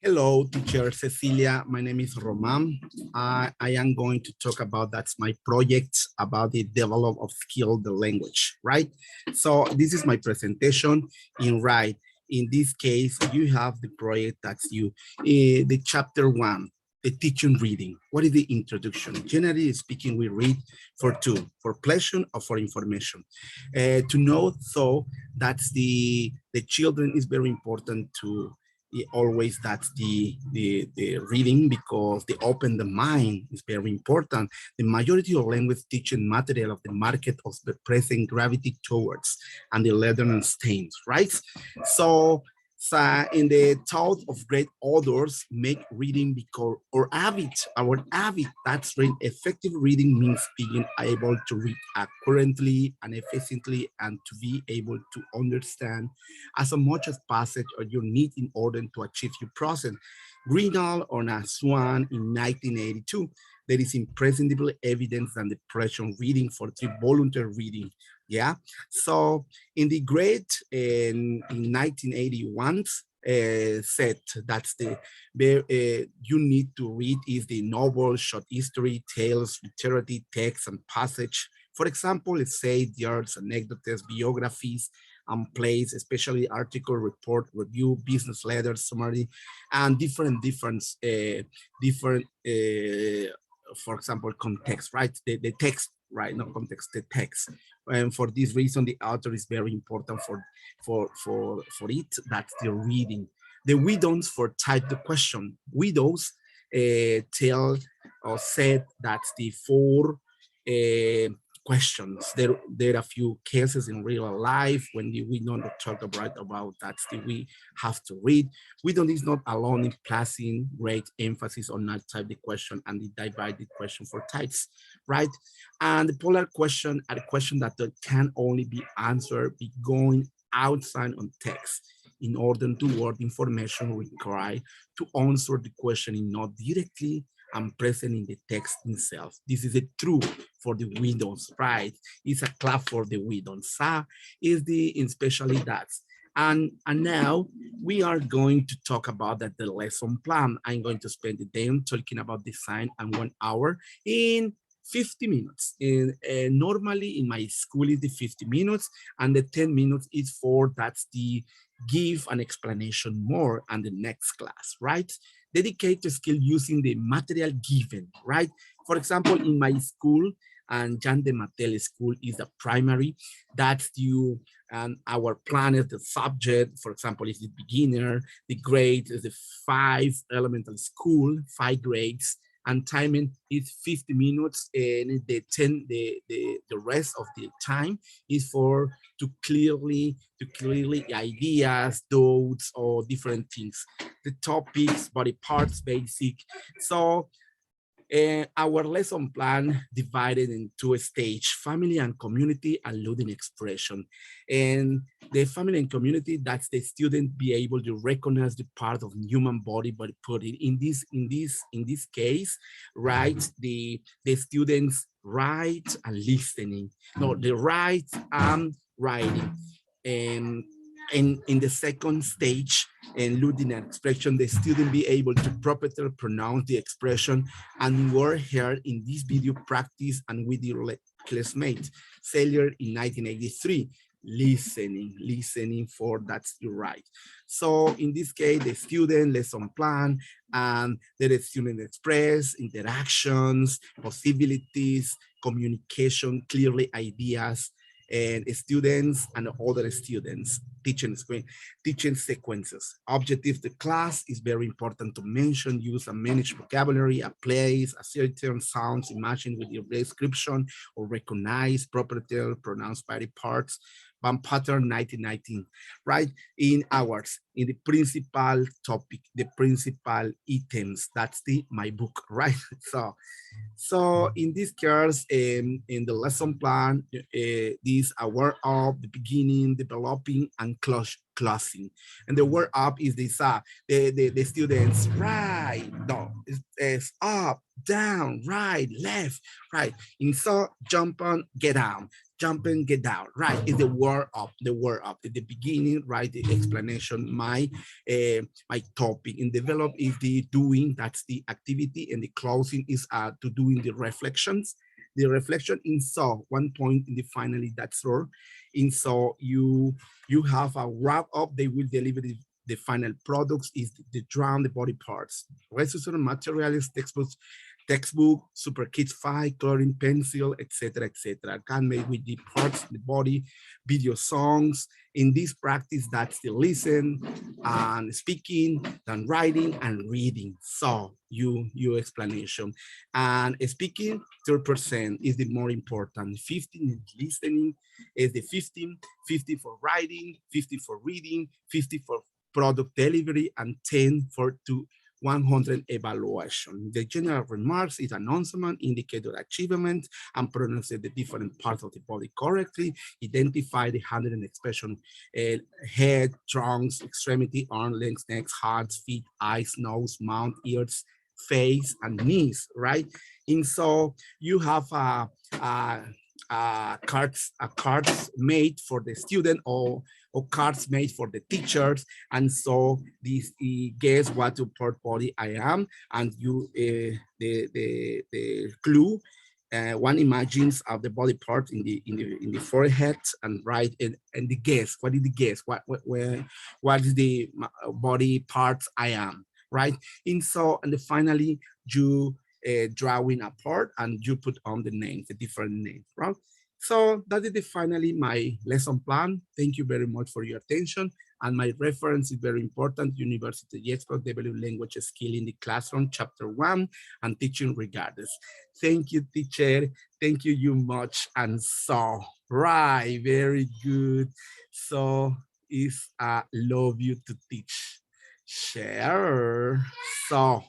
Hello, teacher Cecilia. My name is Roman. I am going to talk about that's my project about the develop of skill the language, right? So this is my presentation in right. In this case, you have the project that's you, the chapter one, the teaching reading. What is the introduction? Generally speaking, we read for two, for pleasure or for information. To know, so that's the children is very important to always that's the reading because they open the mind is very important. The majority of language teaching material of the market of the present gravity towards and the learning stains, right? So so in the thought of great authors make reading because or habit, our habit, that's right. Effective reading means being able to read accurately and efficiently and to be able to understand as much as passage or you need in order to achieve your process. Greenall on a Swan in 1982, there is imprescindible evidence that the pressure reading for the voluntary reading. Yeah. So in the great in 1981, said that's you need to read is the novel, short history, tales, literary text, and passage. For example, let's say there's anecdotes, biographies, plays, especially article, report, review, business letters, summary, and different, for example, context, right? The text, right? Not context, the text. And for this reason, the author is very important for it. That's the reading. The widows for type the question. Widows tell or said that's the four uh, questions. There are a few cases in real life when we don't talk about that. We have to read. We don't is not alone in placing great emphasis on not type the question and the divided question for types, right? And the polar question are the question that can only be answered by going outside on text in order to word information required to answer the question in not directly and present in the text itself. This is a true for the widows, right? It's a clap for the widows. Is the especially that. And now we are going to talk about that the lesson plan. I'm going to spend the day talking about design and 1 hour in 50 minutes. And normally in my school is the 50 minutes and the 10 minutes is for that's the give an explanation more and the next class, right? Dedicate to skill using the material given, right? For example, in my school, and Jean de Mattel school is the primary, that's you, and our plan is the subject, for example, is the beginner, the grade is the 5 elemental school, 5 grades, and timing is 50 minutes, and the rest of the time is for to clearly ideas, doubts, or different things. The topics, body parts, basic. So our lesson plan divided into a stage, family and community and learning expression. And the family and community, that's the student be able to recognize the part of human body, but put it in this case, right? The students write and listening. No, the write and writing. And in the second stage, and learning an expression, the student be able to properly pronounce the expression and were heard in this video practice and with your classmate, failure in 1983, listening for that's your right. So in this case, the student lesson plan and the student express interactions, possibilities, communication, clearly ideas, and students and other students teaching sequences. Objective the class is very important to mention, use and manage vocabulary, a place, a certain sounds, imagine with your description or recognize property pronounced by the parts. Van pattern 1919, right? In hours, in the principal topic, the principal items. That's my book, right? So in this case, in the lesson plan, these are word up, the beginning, developing, and closing. And the word up is this, the students, right, no, it's up, down, right, left, right. In so, jump on, get down. jump and get down, right? Is the word up, the word up at the beginning, right? The explanation, my topic. And develop is the doing, that's the activity, and the closing is to doing the reflections. The reflection in so one point in the finally that's all. In so you have a wrap up, they will deliver the final products is the drum, the body parts, resource materials, textbook, super kids fight, coloring pencil, etc., etc. Can make with the parts, the body, video songs. In this practice, that's the listen and speaking, then writing and reading. So your explanation. And speaking, 3% is the more important. 15 is listening, is the 15, 50 for writing, 50 for reading, 50 for product delivery, and 10 for to 100 evaluation. The general remarks is announcement, indicator achievement, and pronounce the different parts of the body correctly, identify the handling expression, head, trunks, extremity, arm, legs, necks, hearts, feet, eyes, nose, mouth, ears, face, and knees, right? And so you have cards made for the student or cards made for the teachers, and so this guess what part body I am, and you the clue. One imagines of the body part in the forehead and right and the guess. What is the guess? What is the body parts I am, right? And so and finally you drawing a part and you put on the names, the different names, right? So that is finally my lesson plan. Thank you very much for your attention. And my reference is very important, University Expert Develop Language Skill in the Classroom, Chapter 1, and Teaching Regardless. Thank you, teacher. Thank you much. And so, right, very good. So, is love you to teach. Share. So,